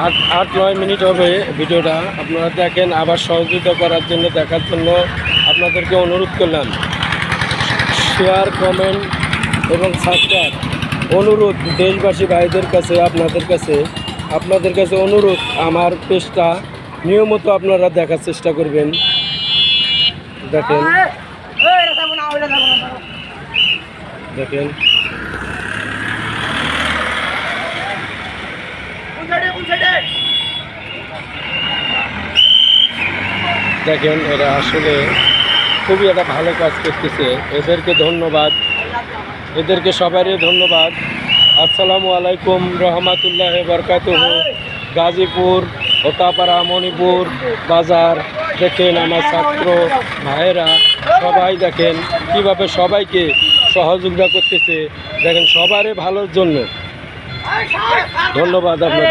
8-9 minute হবে ভিডিওটা, আপনারা দেখেন। আবার সহযোগিতা করার জন্য, দেখার জন্য আপনাদেরকে অনুরোধ করলাম। শেয়ার, কমেন্ট এবং সাবস্ক্রাইব অনুরোধ দেশবাসী ভাইদের কাছে, আপনাদের কাছে অনুরোধ, আমার পেজটা নিয়মিত আপনারা দেখার চেষ্টা করবেন। দেখেন দেখেন দেখেন এরা আসলে খুবই একটা ভালো কাজ করতেছে। এদেরকে ধন্যবাদ, এদেরকে সবারই ধন্যবাদ। আসসালামু আলাইকুম রহমতুল্লাহ বরকাতুহু। গাজীপুর, হোতাপাড়া, মণিপুর বাজার। দেখেন আমার ছাত্র ভাইয়েরা সবাই দেখেন কিভাবে সবাইকে সহযোগিতা করতেছে। দেখেন সবারই ভালোর জন্য। ধন্যবাদ আপনাদের।